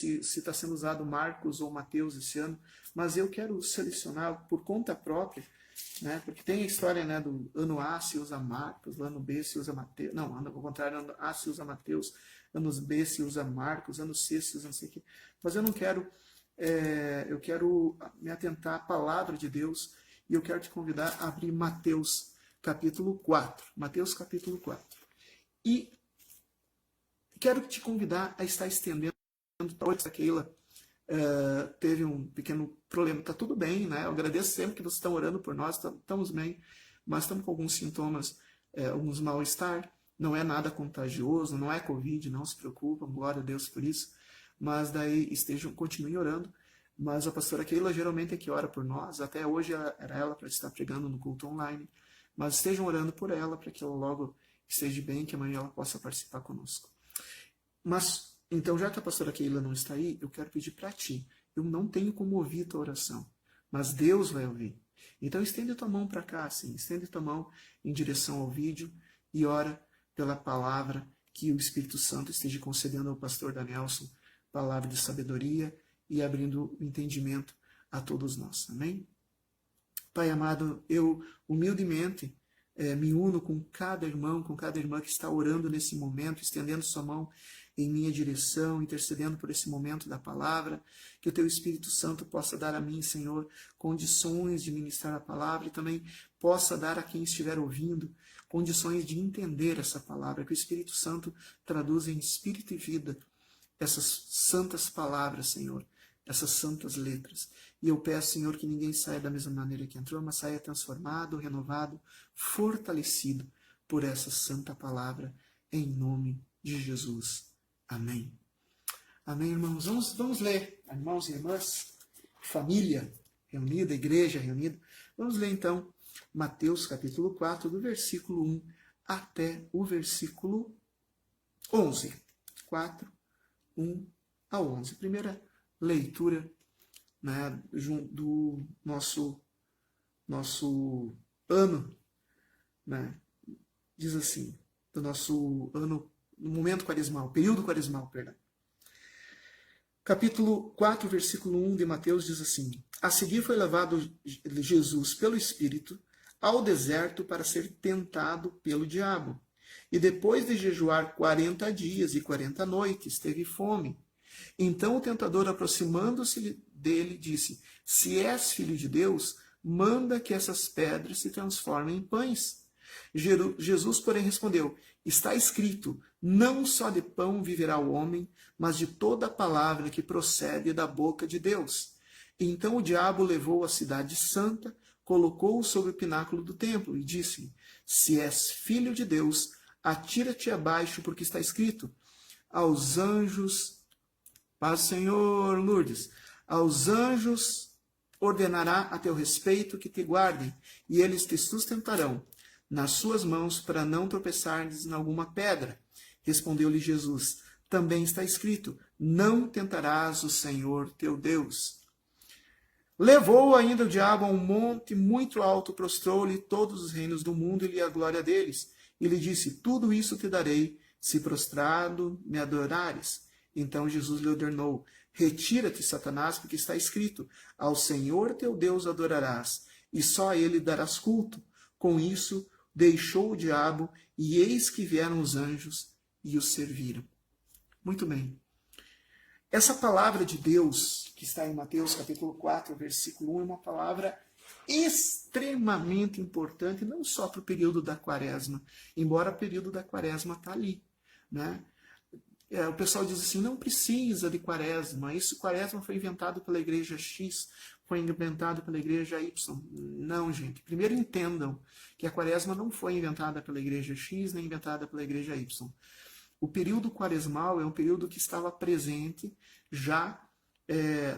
se está sendo usado Marcos ou Mateus esse ano, mas eu quero selecionar por conta própria, né? Porque tem a história, né, do ano A se usa Marcos, ano B se usa Mateus, não, ao contrário, ano A se usa Mateus, anos B se usa Marcos, ano C se usa não sei o quê. Mas eu não quero, eu quero me atentar à palavra de Deus e eu quero te convidar a abrir Mateus capítulo 4. Mateus capítulo 4. E quero te convidar a estar estendendo para a Keila. Teve um pequeno problema, está tudo bem, né? Eu agradeço sempre que vocês estão orando por nós, estamos bem, mas estamos com alguns sintomas, alguns mal-estar, não é nada contagioso, não é Covid, não se preocupam, glória a Deus por isso, mas daí continuem orando, mas a pastora Keila geralmente é que ora por nós, até hoje era ela para estar pregando no culto online, mas estejam orando por ela, para que ela logo esteja bem, que amanhã ela possa participar conosco. Mas, então, já que a pastora Keila não está aí, eu quero pedir para ti. Eu não tenho como ouvir tua oração, mas Deus vai ouvir. Então, estende tua mão para cá, assim, estende tua mão em direção ao vídeo e ora pela palavra que o Espírito Santo esteja concedendo ao pastor Danielson, palavra de sabedoria e abrindo o entendimento a todos nós. Amém? Pai amado, eu humildemente me uno com cada irmão, com cada irmã que está orando nesse momento, estendendo sua mão em minha direção, intercedendo por esse momento da palavra, que o Teu Espírito Santo possa dar a mim, Senhor, condições de ministrar a palavra e também possa dar a quem estiver ouvindo condições de entender essa palavra, que o Espírito Santo traduza em espírito e vida essas santas palavras, Senhor, essas santas letras. E eu peço, Senhor, que ninguém saia da mesma maneira que entrou, mas saia transformado, renovado, fortalecido por essa santa palavra, em nome de Jesus. Amém. Amém, irmãos? Vamos ler, irmãos e irmãs, família reunida, igreja reunida. Vamos ler, então, Mateus capítulo 4, do versículo 1 até o versículo 11. 4, 1 a 11. Primeira leitura, né, do nosso ano, né, diz assim, do nosso ano, no momento quaresmal, período quaresmal, perdão. Capítulo 4, versículo 1 de Mateus diz assim: A seguir foi levado Jesus pelo Espírito ao deserto para ser tentado pelo diabo. E depois de jejuar 40 dias e 40 noites, teve fome. Então o tentador, aproximando-se dele, disse: Se és filho de Deus, manda que essas pedras se transformem em pães. Jesus, porém, respondeu: Está escrito, não só de pão viverá o homem, mas de toda a palavra que procede da boca de Deus. Então o diabo levou a cidade santa, colocou-o sobre o pináculo do templo e disse: Se és filho de Deus, atira-te abaixo, porque está escrito, aos anjos, paz Senhor, Lourdes, aos anjos ordenará a teu respeito que te guardem, e eles te sustentarão nas suas mãos, para não tropeçares em alguma pedra. Respondeu-lhe Jesus: Também está escrito, não tentarás o Senhor teu Deus. Levou ainda o diabo a um monte muito alto, prostrou-lhe todos os reinos do mundo e lhe a glória deles. E lhe disse: Tudo isso te darei, se prostrado me adorares. Então Jesus lhe ordenou: Retira-te, Satanás, porque está escrito, ao Senhor teu Deus adorarás, e só a ele darás culto. Com isso, deixou o diabo, e eis que vieram os anjos e o serviram. Muito bem. Essa palavra de Deus, que está em Mateus capítulo 4, versículo 1, é uma palavra extremamente importante, não só para o período da quaresma, embora o período da quaresma está ali, né? O pessoal diz assim, não precisa de quaresma, isso quaresma foi inventado pela igreja X, foi inventado pela igreja Y. Não, gente. Primeiro entendam que a quaresma não foi inventada pela igreja X, nem inventada pela igreja Y. O período quaresmal é um período que estava presente já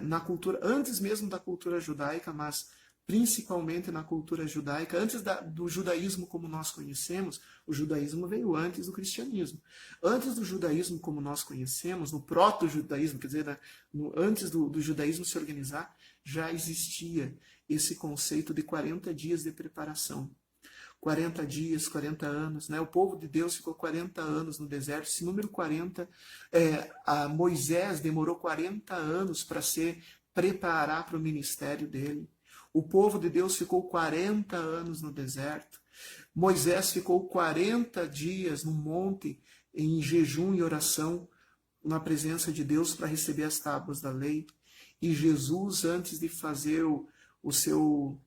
na cultura, antes mesmo da cultura judaica, mas principalmente na cultura judaica, antes do judaísmo como nós conhecemos. O judaísmo veio antes do cristianismo. Antes do judaísmo como nós conhecemos, no proto-judaísmo, quer dizer, antes do judaísmo se organizar, já existia esse conceito de 40 dias de preparação. 40 dias, 40 anos, né? O povo de Deus ficou 40 anos no deserto. Esse número 40, Moisés demorou 40 anos para se preparar para o ministério dele. O povo de Deus ficou 40 anos no deserto. Moisés ficou 40 dias no monte em jejum e oração na presença de Deus para receber as tábuas da lei. E Jesus, antes de fazer o seu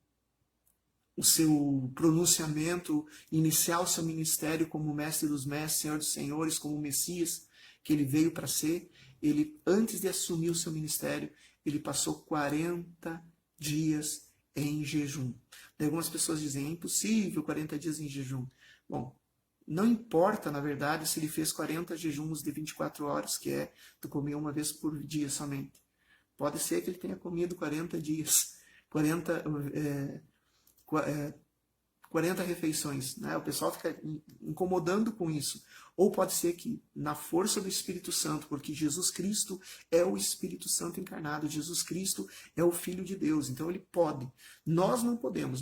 pronunciamento, iniciar o seu ministério como mestre dos mestres, Senhor dos senhores, como Messias, que ele veio para ser, ele, antes de assumir o seu ministério, ele passou 40 dias em jejum. Algumas pessoas dizem, é impossível 40 dias em jejum. Bom, não importa, na verdade, se ele fez 40 jejuns de 24 horas, que é tu comer uma vez por dia somente. Pode ser que ele tenha comido 40 dias, 40 refeições, né? O pessoal fica incomodando com isso. Ou pode ser que na força do Espírito Santo, porque Jesus Cristo é o Espírito Santo encarnado, Jesus Cristo é o Filho de Deus, então ele pode. Nós não podemos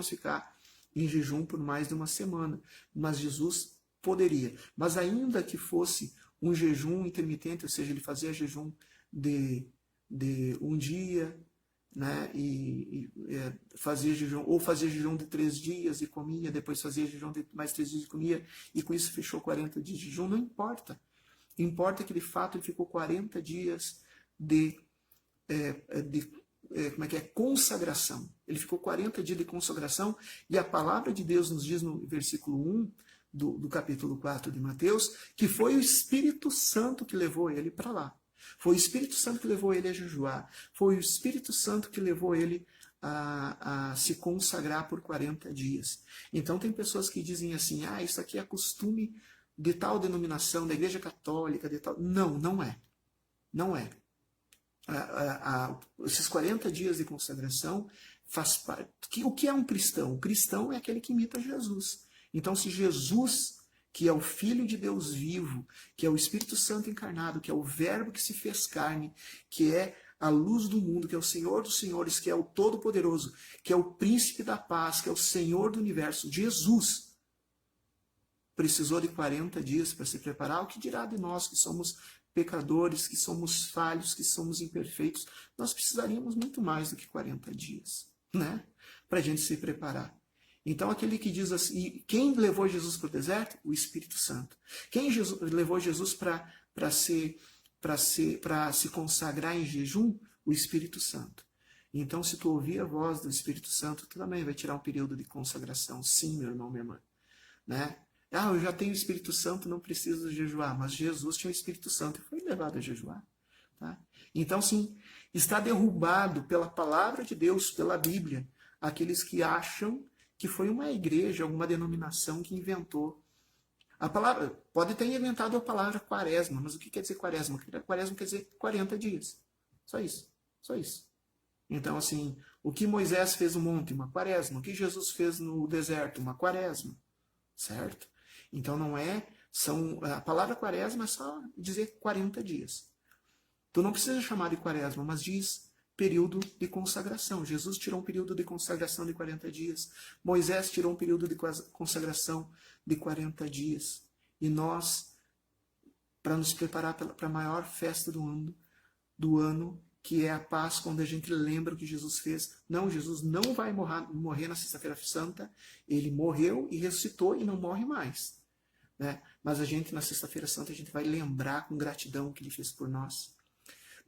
ficar em jejum por mais de uma semana, mas Jesus poderia. Mas ainda que fosse um jejum intermitente, ou seja, ele fazia jejum de um dia, né, fazia jejum, ou fazia jejum de 3 dias e comia, depois fazia jejum de mais 3 dias e comia, e com isso fechou 40 dias de jejum, não importa. Importa que de fato ele ficou 40 dias de consagração. Ele ficou 40 dias de consagração, e a palavra de Deus nos diz no versículo 1 do capítulo 4 de Mateus, que foi o Espírito Santo que levou ele para lá. Foi o Espírito Santo que levou ele a jejuar. Foi o Espírito Santo que levou ele a se consagrar por 40 dias. Então tem pessoas que dizem assim, isso aqui é costume de tal denominação, da Igreja Católica, de tal... Não, não é. Não é. Esses 40 dias de consagração faz parte... O que é um cristão? O cristão é aquele que imita Jesus. Então se Jesus, que é o Filho de Deus vivo, que é o Espírito Santo encarnado, que é o Verbo que se fez carne, que é a luz do mundo, que é o Senhor dos senhores, que é o Todo-Poderoso, que é o Príncipe da Paz, que é o Senhor do Universo, Jesus, precisou de 40 dias para se preparar. O que dirá de nós que somos pecadores, que somos falhos, que somos imperfeitos? Nós precisaríamos muito mais do que 40 dias, né, para a gente se preparar. Então aquele que diz assim, quem levou Jesus para o deserto? O Espírito Santo. Quem levou Jesus para se consagrar em jejum? O Espírito Santo. Então se tu ouvir a voz do Espírito Santo, tu também vai tirar um período de consagração. Sim, meu irmão, minha irmã. Né? Eu já tenho o Espírito Santo, não preciso jejuar. Mas Jesus tinha o Espírito Santo e foi levado a jejuar. Tá? Então sim, está derrubado pela palavra de Deus, pela Bíblia, aqueles que acham que foi uma igreja, alguma denominação que inventou. A palavra, pode ter inventado a palavra quaresma, mas o que quer dizer quaresma? Quaresma quer dizer 40 dias. Só isso. Só isso. Então, assim, o que Moisés fez no monte? Uma quaresma. O que Jesus fez no deserto? Uma quaresma. Certo? Então não é, a palavra quaresma é só dizer 40 dias. Tu não precisa chamar de quaresma, mas diz período de consagração. Jesus tirou um período de consagração de 40 dias. Moisés tirou um período de consagração de 40 dias. E nós, para nos preparar para a maior festa do ano, que é a paz, quando a gente lembra o que Jesus fez. Não, Jesus não vai morrer na Sexta-feira Santa. Ele morreu e ressuscitou e não morre mais. Né? Mas a gente, na Sexta-feira Santa, a gente vai lembrar com gratidão o que ele fez por nós.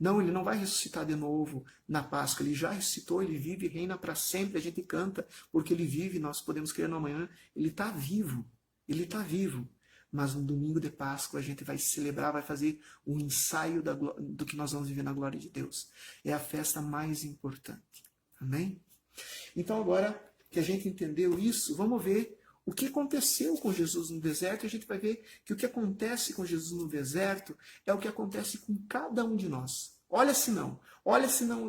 Não, ele não vai ressuscitar de novo na Páscoa. Ele já ressuscitou, ele vive e reina para sempre. A gente canta porque ele vive, nós podemos crer no amanhã. Ele está vivo. Ele está vivo. Mas no domingo de Páscoa a gente vai celebrar, vai fazer um ensaio do que nós vamos viver na glória de Deus. É a festa mais importante. Amém? Então agora que a gente entendeu isso, vamos ver o que aconteceu com Jesus no deserto. E a gente vai ver que o que acontece com Jesus no deserto é o que acontece com cada um de nós. Olha se não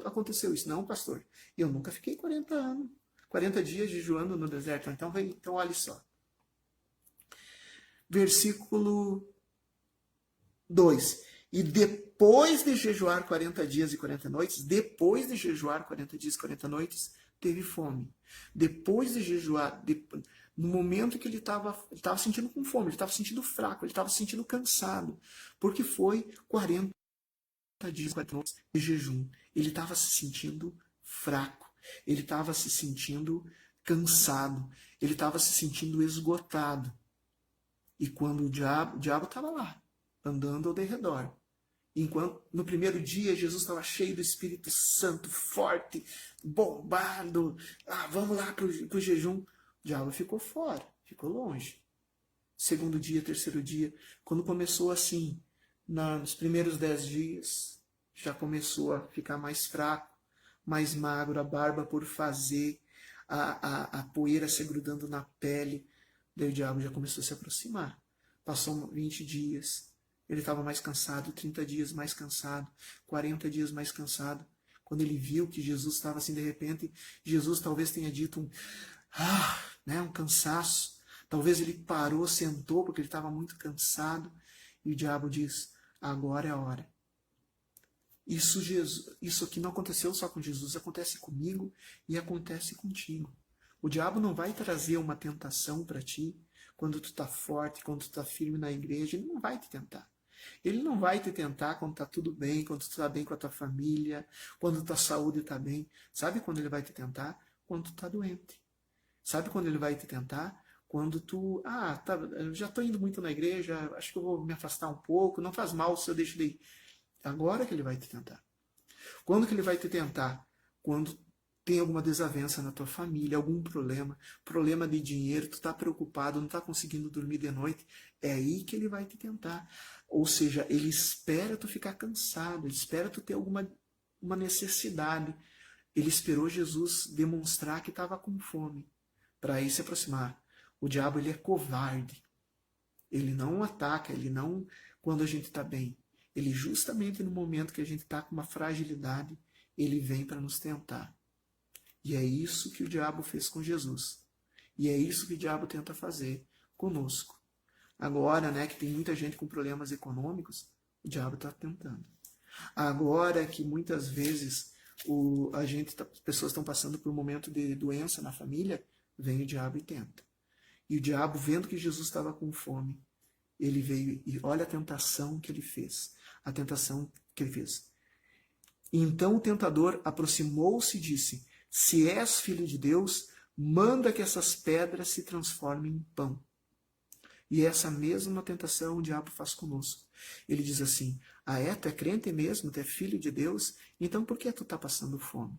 aconteceu isso. Não, pastor, eu nunca fiquei 40 dias jejuando no deserto. Então olha só. Versículo 2. E depois de jejuar 40 dias e 40 noites, depois de jejuar 40 dias e 40 noites, teve fome. Depois de jejuar, no momento que ele estava sentindo com fome, ele estava sentindo fraco, ele estava sentindo cansado, porque foi 40 dias, 40 noites de jejum. Ele estava se sentindo fraco, ele estava se sentindo cansado, ele estava se sentindo esgotado. E quando o diabo estava lá, andando ao derredor. Enquanto no primeiro dia Jesus estava cheio do Espírito Santo, forte, bombado. Vamos lá para o jejum. O diabo ficou fora, ficou longe. Segundo dia, terceiro dia, quando começou assim, nos primeiros 10 dias, já começou a ficar mais fraco, mais magro, a barba por fazer, a poeira se grudando na pele. Daí o diabo já começou a se aproximar. Passou 20 dias, ele estava mais cansado, 30 dias mais cansado, 40 dias mais cansado. Quando ele viu que Jesus estava assim de repente, Jesus talvez tenha dito um cansaço. Talvez ele parou, sentou, porque ele estava muito cansado. E o diabo diz, agora é a hora. Isso aqui não aconteceu só com Jesus, acontece comigo e acontece contigo. O diabo não vai trazer uma tentação para ti quando tu está forte, quando tu está firme na igreja. Ele não vai te tentar. Ele não vai te tentar quando está tudo bem, quando tu está bem com a tua família, quando tua saúde está bem. Sabe quando ele vai te tentar? Quando tu está doente. Sabe quando ele vai te tentar? Quando tu, eu já estou indo muito na igreja, acho que eu vou me afastar um pouco, não faz mal se eu deixo de ir. Agora que ele vai te tentar. Quando que ele vai te tentar? Quando tem alguma desavença na tua família, algum problema de dinheiro, tu está preocupado, não está conseguindo dormir de noite, é aí que ele vai te tentar. Ou seja, ele espera tu ficar cansado, ele espera tu ter uma necessidade. Ele esperou Jesus demonstrar que estava com fome, para aí se aproximar. O diabo, ele é covarde. Ele não ataca, ele não quando a gente está bem. Ele justamente no momento que a gente está com uma fragilidade, ele vem para nos tentar. E é isso que o diabo fez com Jesus. E é isso que o diabo tenta fazer conosco. Agora, que tem muita gente com problemas econômicos, o diabo está tentando. Agora que muitas vezes as pessoas estão passando por um momento de doença na família, vem o diabo e tenta. E o diabo, vendo que Jesus estava com fome, ele veio e olha a tentação que ele fez. A tentação que ele fez. E então o tentador aproximou-se e disse, se és filho de Deus, manda que essas pedras se transformem em pão. E essa mesma tentação o diabo faz conosco. Ele diz assim, tu é crente mesmo, tu é filho de Deus, então por que tu está passando fome?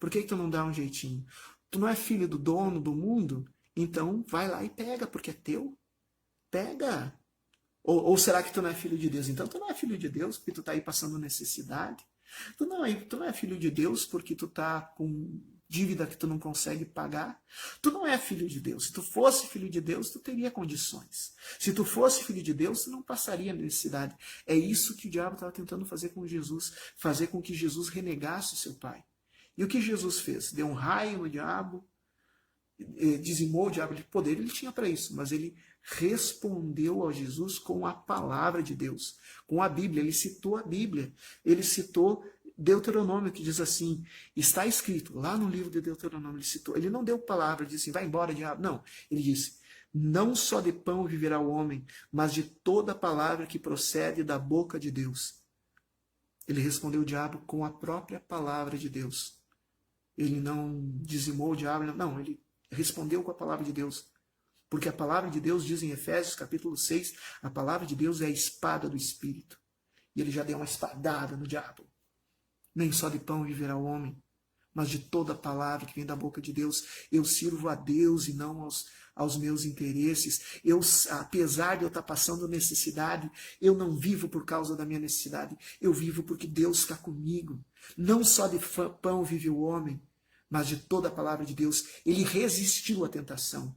Por que tu não dá um jeitinho? Tu não é filho do dono do mundo? Então vai lá e pega, porque é teu. Pega. Ou será que tu não é filho de Deus? Então tu não é filho de Deus porque tu está aí passando necessidade. Tu não é filho de Deus porque tu está com dívida que tu não consegue pagar. Tu não é filho de Deus. Se tu fosse filho de Deus, tu teria condições. Se tu fosse filho de Deus, tu não passaria necessidade. É isso que o diabo estava tentando fazer com Jesus. Fazer com que Jesus renegasse o seu pai. E o que Jesus fez? Deu um raio no diabo, dizimou o diabo de poder, ele tinha para isso, mas ele respondeu a Jesus com a palavra de Deus, com a Bíblia. Ele citou a Bíblia, ele citou Deuteronômio, que diz assim, está escrito lá no livro de Deuteronômio, ele não deu palavra, disse assim, vai embora diabo, não, ele disse, não só de pão viverá o homem, mas de toda palavra que procede da boca de Deus. Ele respondeu o diabo com a própria palavra de Deus. Ele não dizimou o diabo, não, ele respondeu com a palavra de Deus. Porque a palavra de Deus diz em Efésios capítulo 6, a palavra de Deus é a espada do Espírito. E ele já deu uma espadada no diabo. Nem só de pão viverá o homem, mas de toda a palavra que vem da boca de Deus. Eu sirvo a Deus e não aos meus interesses. Apesar de eu estar passando necessidade, eu não vivo por causa da minha necessidade. Eu vivo porque Deus está comigo. Não só de pão vive o homem, mas de toda a palavra de Deus. Ele resistiu à tentação.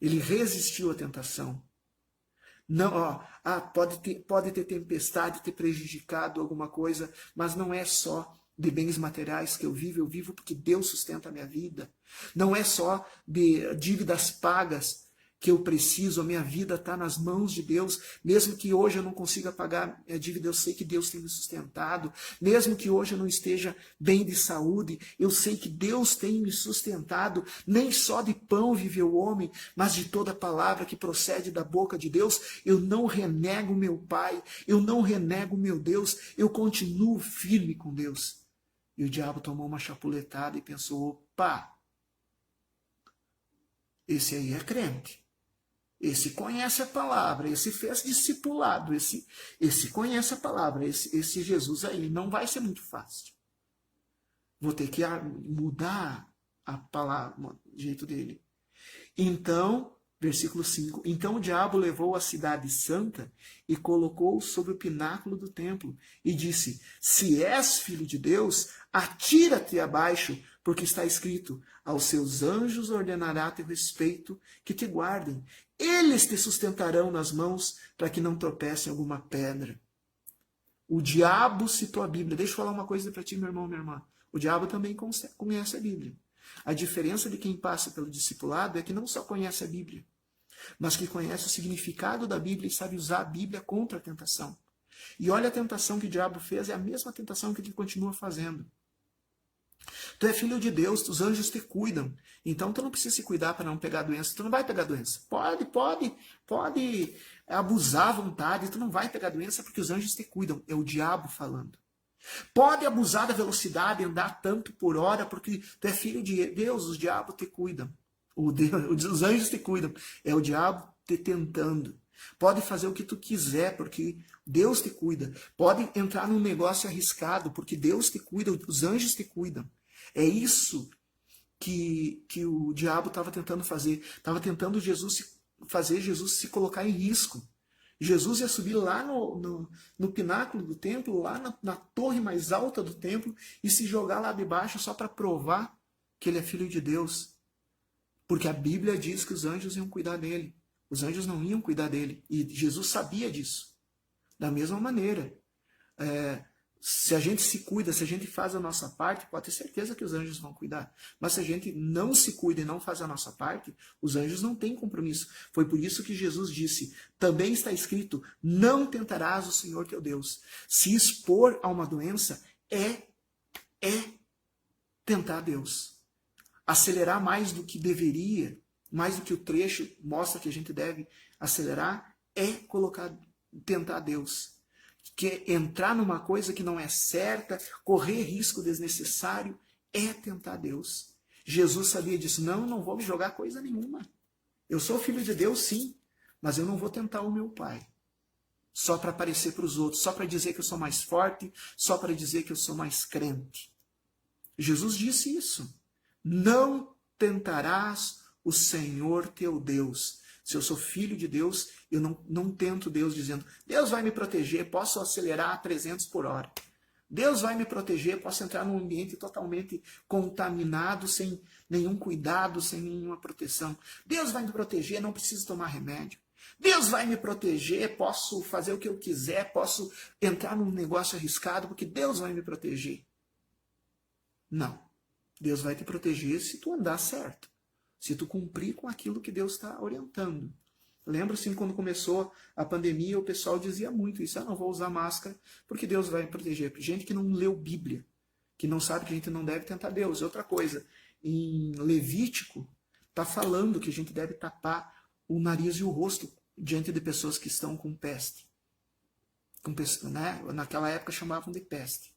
Ele resistiu à tentação. Não, pode ter tempestade, ter prejudicado alguma coisa, mas não é só de bens materiais que eu vivo porque Deus sustenta a minha vida. Não é só de dívidas pagas que eu preciso, a minha vida está nas mãos de Deus, mesmo que hoje eu não consiga pagar a dívida, eu sei que Deus tem me sustentado, mesmo que hoje eu não esteja bem de saúde, eu sei que Deus tem me sustentado, nem só de pão vive o homem, mas de toda palavra que procede da boca de Deus. Eu não renego meu Pai, eu não renego meu Deus, eu continuo firme com Deus. E o diabo tomou uma chapuletada e pensou, opa, esse aí é crente. Esse conhece a palavra, esse fez discipulado, esse conhece a palavra, esse Jesus aí não vai ser muito fácil. Vou ter que mudar a palavra, o jeito dele. Então, versículo 5, então o diabo levou a cidade santa e colocou-o sobre o pináculo do templo e disse, se és filho de Deus, atira-te abaixo, porque está escrito, aos seus anjos ordenará a teu respeito que te guardem. Eles te sustentarão nas mãos para que não tropece em alguma pedra. O diabo citou a Bíblia. Deixa eu falar uma coisa para ti, meu irmão, minha irmã. O diabo também conhece a Bíblia. A diferença de quem passa pelo discipulado é que não só conhece a Bíblia, mas que conhece o significado da Bíblia e sabe usar a Bíblia contra a tentação. E olha a tentação que o diabo fez, é a mesma tentação que ele continua fazendo. Tu é filho de Deus, os anjos te cuidam. Então tu não precisa se cuidar para não pegar doença. Tu não vai pegar doença. Pode abusar à vontade, tu não vai pegar doença porque os anjos te cuidam. É o diabo falando. Pode abusar da velocidade, andar tanto por hora, porque tu é filho de Deus, os diabos te cuidam. Os anjos te cuidam. É o diabo te tentando. Pode fazer o que tu quiser, porque Deus te cuida. Pode entrar num negócio arriscado, porque Deus te cuida, os anjos te cuidam. É isso que o diabo estava tentando fazer. Estava tentando fazer Jesus se colocar em risco. Jesus ia subir lá no pináculo do templo, lá na torre mais alta do templo, e se jogar lá debaixo só para provar que ele é filho de Deus. Porque a Bíblia diz que os anjos iam cuidar dele. Os anjos não iam cuidar dele. E Jesus sabia disso. Da mesma maneira, se a gente se cuida, se a gente faz a nossa parte, pode ter certeza que os anjos vão cuidar. Mas se a gente não se cuida e não faz a nossa parte, os anjos não têm compromisso. Foi por isso que Jesus disse, também está escrito, não tentarás o Senhor teu Deus. Se expor a uma doença é tentar Deus. Acelerar mais do que deveria, mais do que o trecho mostra que a gente deve acelerar, é tentar Deus. Que entrar numa coisa que não é certa, correr risco desnecessário, é tentar Deus. Jesus sabia disso. Não vou me jogar coisa nenhuma. Eu sou filho de Deus, sim, mas eu não vou tentar o meu Pai. Só para aparecer para os outros, só para dizer que eu sou mais forte, só para dizer que eu sou mais crente. Jesus disse isso. Não tentarás o Senhor teu Deus. Se eu sou filho de Deus, eu não tento Deus dizendo, Deus vai me proteger, posso acelerar a 300 por hora. Deus vai me proteger, posso entrar num ambiente totalmente contaminado, sem nenhum cuidado, sem nenhuma proteção. Deus vai me proteger, não preciso tomar remédio. Deus vai me proteger, posso fazer o que eu quiser, posso entrar num negócio arriscado, porque Deus vai me proteger. Não. Deus vai te proteger se tu andar certo. Se tu cumprir com aquilo que Deus está orientando. Lembro assim, quando começou a pandemia, o pessoal dizia muito isso. Não vou usar máscara porque Deus vai me proteger. Gente que não leu Bíblia, que não sabe que a gente não deve tentar Deus. Outra coisa, em Levítico, está falando que a gente deve tapar o nariz e o rosto diante de pessoas que estão com peste. Naquela época chamavam de peste.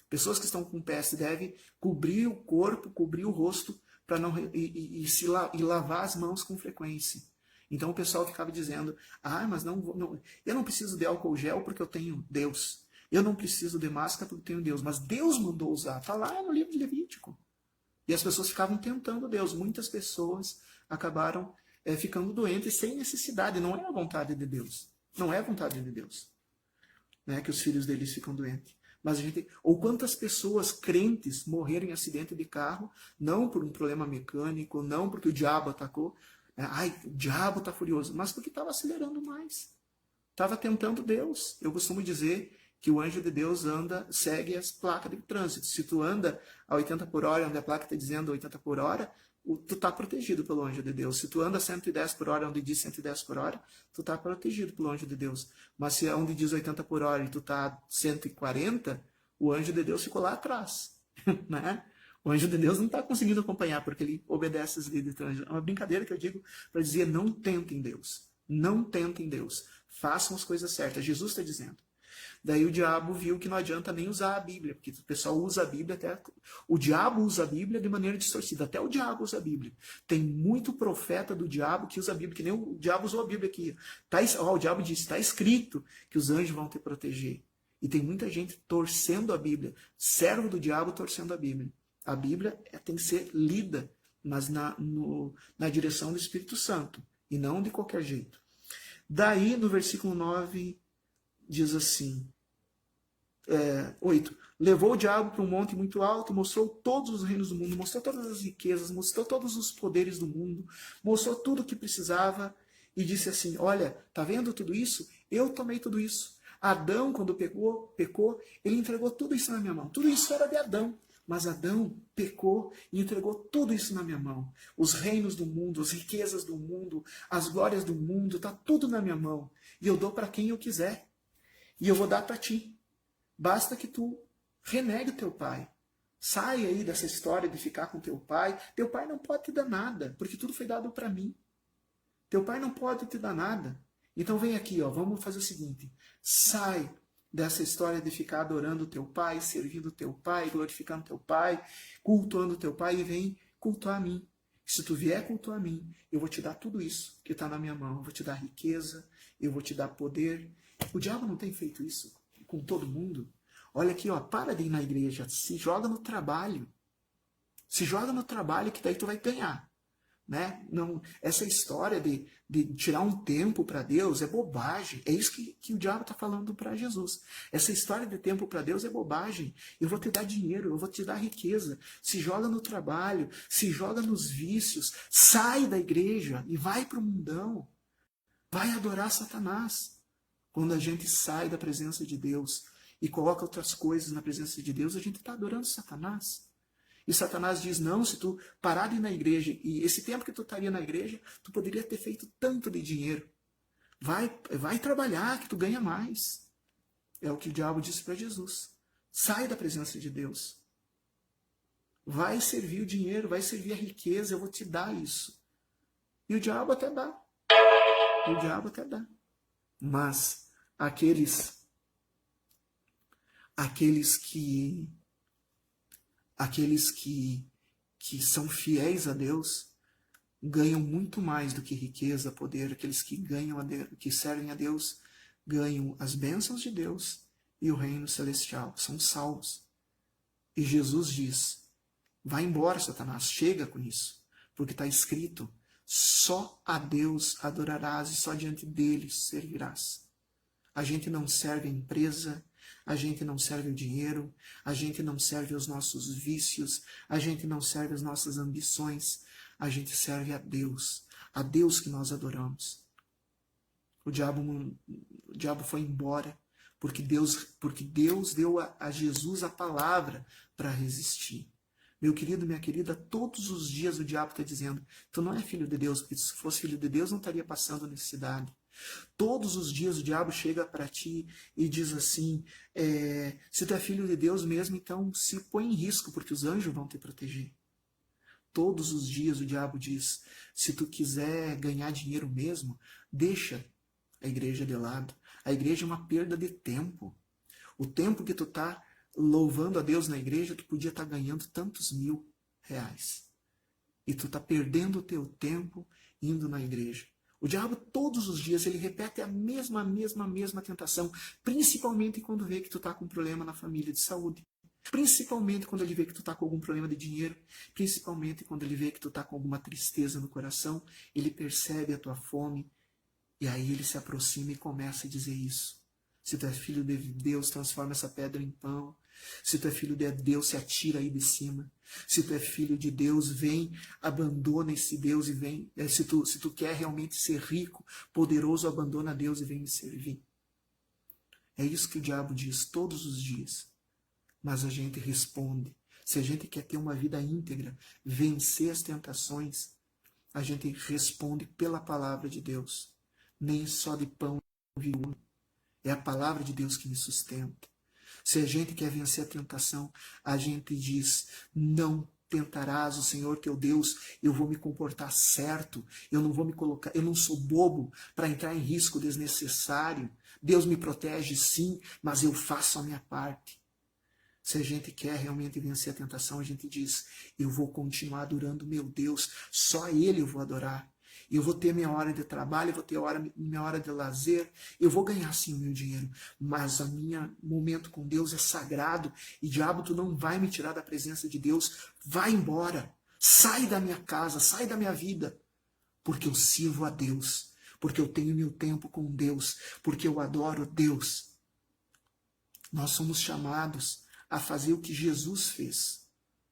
Pessoas que estão com peste devem cobrir o corpo, cobrir o rosto, para não e lavar as mãos com frequência. Então o pessoal ficava dizendo, mas eu não preciso de álcool gel porque eu tenho Deus. Eu não preciso de máscara porque eu tenho Deus. Mas Deus mandou usar. Está lá no livro de Levítico. E as pessoas ficavam tentando Deus. Muitas pessoas acabaram ficando doentes sem necessidade. Não é a vontade de Deus. Não é a vontade de Deus, né, que os filhos deles ficam doentes. Mas ou quantas pessoas crentes morreram em acidente de carro, não por um problema mecânico, não porque o diabo atacou, o diabo está furioso, mas porque estava acelerando mais. Estava tentando Deus. Eu costumo dizer que o anjo de Deus segue as placas de trânsito. Se tu anda a 80 por hora, onde a placa está dizendo 80 por hora, tu tá protegido pelo anjo de Deus. Se tu anda 110 por hora, onde diz 110 por hora, tu tá protegido pelo anjo de Deus. Mas se é onde diz 80 por hora e tu tá 140, o anjo de Deus ficou lá atrás, né? O anjo de Deus não está conseguindo acompanhar, porque ele obedece as leis do trânsito. É uma brincadeira que eu digo para dizer, não tentem Deus. Não tentem Deus. Façam as coisas certas. Jesus está dizendo. Daí o diabo viu que não adianta nem usar a Bíblia, porque o pessoal usa a Bíblia até... O diabo usa a Bíblia de maneira distorcida. Até o diabo usa a Bíblia. Tem muito profeta do diabo que usa a Bíblia, que nem o diabo usou a Bíblia aqui. O diabo disse, está escrito que os anjos vão te proteger. E tem muita gente torcendo a Bíblia. Servo do diabo torcendo a Bíblia. A Bíblia tem que ser lida, mas na direção do Espírito Santo, e não de qualquer jeito. Daí, no versículo 9, diz assim, 8. Levou o diabo para um monte muito alto, mostrou todos os reinos do mundo, mostrou todas as riquezas, mostrou todos os poderes do mundo, mostrou tudo o que precisava, e disse assim, olha, tá vendo tudo isso? Eu tomei tudo isso. Adão, quando pecou, ele entregou tudo isso na minha mão. Tudo isso era de Adão. Mas Adão pecou e entregou tudo isso na minha mão. Os reinos do mundo, as riquezas do mundo, as glórias do mundo, está tudo na minha mão. E eu dou para quem eu quiser. E eu vou dar para ti. Basta que tu renegue o teu pai. Sai aí dessa história de ficar com teu pai. Teu pai não pode te dar nada, porque tudo foi dado para mim. Teu pai não pode te dar nada. Então vem aqui, ó, vamos fazer o seguinte. Sai dessa história de ficar adorando o teu pai, servindo o teu pai, glorificando o teu pai, cultuando o teu pai, e vem cultuar a mim. Se tu vier cultuar a mim, eu vou te dar tudo isso que está na minha mão. Eu vou te dar riqueza, eu vou te dar poder. O diabo não tem feito isso com todo mundo. Olha aqui, ó, para de ir na igreja, se joga no trabalho. Se joga no trabalho que daí tu vai ganhar. Né? Não, essa história de tirar um tempo para Deus é bobagem. É isso que o diabo está falando para Jesus. Essa história de tempo para Deus é bobagem. Eu vou te dar dinheiro, eu vou te dar riqueza. Se joga no trabalho, se joga nos vícios, sai da igreja e vai para o mundão. Vai adorar Satanás. Quando a gente sai da presença de Deus e coloca outras coisas na presença de Deus, a gente está adorando Satanás. E Satanás diz, não, se tu parar de ir na igreja, e esse tempo que tu estaria na igreja, tu poderia ter feito tanto de dinheiro. Vai trabalhar, que tu ganha mais. É o que o diabo disse para Jesus. Sai da presença de Deus. Vai servir o dinheiro, vai servir a riqueza, eu vou te dar isso. E o diabo até dá. O diabo até dá. Mas aqueles que são fiéis a Deus ganham muito mais do que riqueza, poder. Aqueles que que servem a Deus ganham as bênçãos de Deus e o reino celestial. São salvos. E Jesus diz, vai embora, Satanás, chega com isso. Porque está escrito, só a Deus adorarás e só diante dele servirás. A gente não serve a empresa, a gente não serve o dinheiro, a gente não serve os nossos vícios, a gente não serve as nossas ambições, a gente serve a Deus que nós adoramos. O diabo foi embora, porque Deus deu a Jesus a palavra para resistir. Meu querido, minha querida, todos os dias o diabo está dizendo, tu não é filho de Deus, porque se fosse filho de Deus não estaria passando necessidade. Todos os dias o diabo chega para ti e diz assim, se tu é filho de Deus mesmo, então se põe em risco, porque os anjos vão te proteger. Todos os dias o diabo diz, se tu quiser ganhar dinheiro mesmo, deixa a igreja de lado. A igreja é uma perda de tempo. O tempo que tu está louvando a Deus na igreja, tu podia estar ganhando tantos R$1000. E tu está perdendo o teu tempo indo na igreja. O diabo todos os dias ele repete a mesma tentação, principalmente quando vê que tu está com um problema na família de saúde, principalmente quando ele vê que tu está com algum problema de dinheiro, principalmente quando ele vê que tu está com alguma tristeza no coração, ele percebe a tua fome e aí ele se aproxima e começa a dizer isso. Se tu é filho de Deus, transforma essa pedra em pão. Se tu é filho de Deus, se atira aí de cima. Se tu é filho de Deus, vem, abandona esse Deus e vem. Se tu quer realmente ser rico, poderoso, abandona Deus e vem me servir. É isso que o diabo diz todos os dias. Mas a gente responde. Se a gente quer ter uma vida íntegra, vencer as tentações, a gente responde pela palavra de Deus. Nem só de pão vive o homem. É a palavra de Deus que me sustenta. Se a gente quer vencer a tentação, a gente diz: não tentarás o Senhor teu Deus, eu vou me comportar certo, eu não vou me colocar, eu não sou bobo para entrar em risco desnecessário. Deus me protege sim, mas eu faço a minha parte. Se a gente quer realmente vencer a tentação, a gente diz: eu vou continuar adorando meu Deus, só Ele eu vou adorar. Eu vou ter minha hora de trabalho, eu vou ter minha hora de lazer, eu vou ganhar sim o meu dinheiro, mas o meu momento com Deus é sagrado e diabo, tu não vai me tirar da presença de Deus. Vai embora, sai da minha casa, sai da minha vida, porque eu sirvo a Deus, porque eu tenho meu tempo com Deus, porque eu adoro Deus. Nós somos chamados a fazer o que Jesus fez.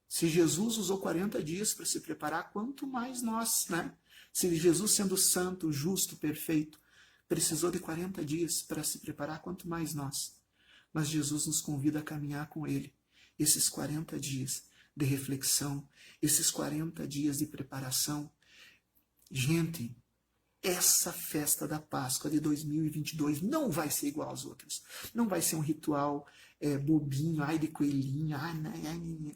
Se Jesus usou 40 dias para se preparar, quanto mais nós, né? Se Jesus, sendo santo, justo, perfeito, precisou de 40 dias para se preparar, quanto mais nós. Mas Jesus nos convida a caminhar com Ele. Esses 40 dias de reflexão, esses 40 dias de preparação. Gente, essa festa da Páscoa de 2022 não vai ser igual às outras. Não vai ser um ritual bobinho, ai de coelhinho,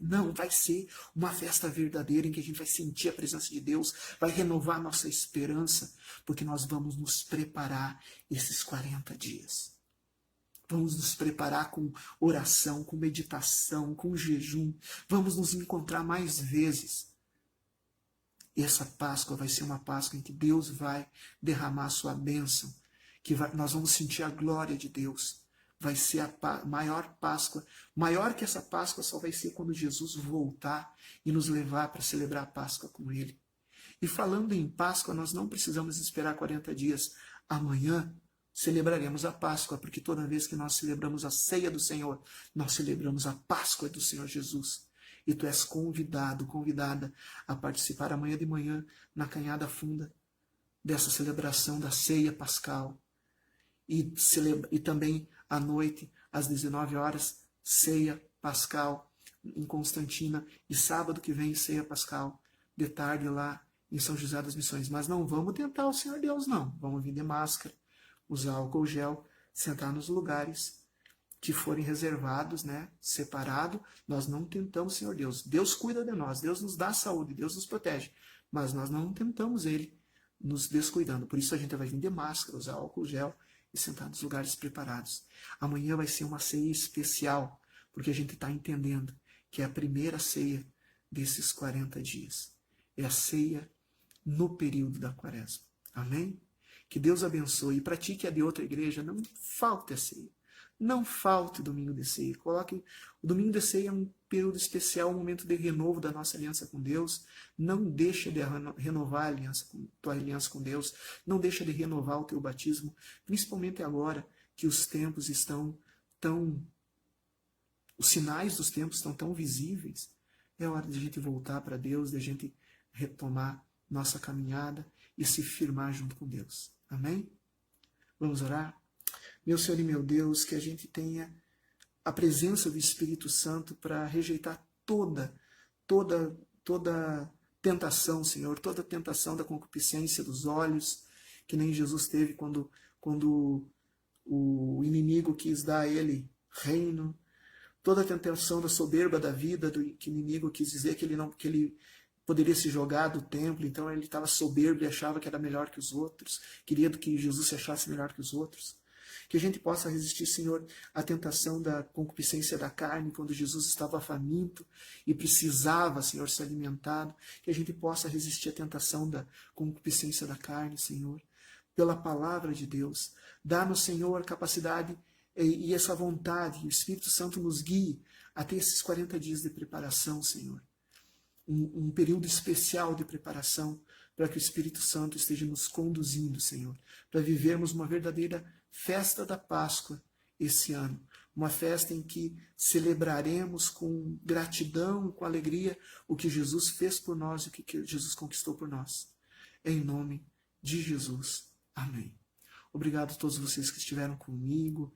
não, vai ser uma festa verdadeira em que a gente vai sentir a presença de Deus, vai renovar nossa esperança, porque nós vamos nos preparar esses 40 dias. Vamos nos preparar com oração, com meditação, com jejum. Vamos nos encontrar mais vezes. E essa Páscoa vai ser uma Páscoa em que Deus vai derramar a sua bênção, nós vamos sentir a glória de Deus. Vai ser a maior Páscoa. Maior que essa Páscoa só vai ser quando Jesus voltar e nos levar para celebrar a Páscoa com Ele. E falando em Páscoa, nós não precisamos esperar 40 dias. Amanhã celebraremos a Páscoa, porque toda vez que nós celebramos a ceia do Senhor, nós celebramos a Páscoa do Senhor Jesus. E tu és convidado, convidada a participar amanhã de manhã na Canhada Funda dessa celebração da ceia pascal. E também à noite, às 19 horas, ceia pascal em Constantina. E sábado que vem, ceia pascal, de tarde lá em São José das Missões. Mas não vamos tentar o Senhor Deus, não. Vamos vir de máscara, usar álcool gel, sentar nos lugares que forem reservados, né, separado. Nós não tentamos, Senhor Deus. Deus cuida de nós, Deus nos dá saúde, Deus nos protege, mas nós não tentamos Ele nos descuidando. Por isso a gente vai vir de máscara, usar álcool gel e sentar nos lugares preparados. Amanhã vai ser uma ceia especial, porque a gente está entendendo que é a primeira ceia desses 40 dias. É a ceia no período da Quaresma. Amém? Que Deus abençoe. E para ti que é de outra igreja, não falte a ceia. Não falte o domingo de ceia. Coloque o domingo de ceia é um período especial, um momento de renovo da nossa aliança com Deus. Não deixa de renovar tua aliança com Deus. Não deixa de renovar o teu batismo, principalmente agora que os tempos estão os sinais dos tempos estão tão visíveis. É hora de a gente voltar para Deus, de a gente retomar nossa caminhada e se firmar junto com Deus. Amém? Vamos orar? Meu Senhor e meu Deus, que a gente tenha a presença do Espírito Santo para rejeitar toda tentação, Senhor, toda tentação da concupiscência dos olhos, que nem Jesus teve quando o inimigo quis dar a ele reino, toda a tentação da soberba da vida, que o inimigo quis dizer que ele poderia se jogar do templo, então ele estava soberbo e achava que era melhor que os outros, queria que Jesus se achasse melhor que os outros. Que a gente possa resistir, Senhor, à tentação da concupiscência da carne, quando Jesus estava faminto e precisava, Senhor, ser alimentado. Que a gente possa resistir à tentação da concupiscência da carne, Senhor, pela palavra de Deus. Dá-nos, Senhor, capacidade e essa vontade, o Espírito Santo nos guie até esses 40 dias de preparação, Senhor. Um período especial de preparação para que o Espírito Santo esteja nos conduzindo, Senhor, para vivermos uma verdadeira festa da Páscoa esse ano. Uma festa em que celebraremos com gratidão, com alegria, o que Jesus fez por nós e o que Jesus conquistou por nós. Em nome de Jesus. Amém. Obrigado a todos vocês que estiveram comigo.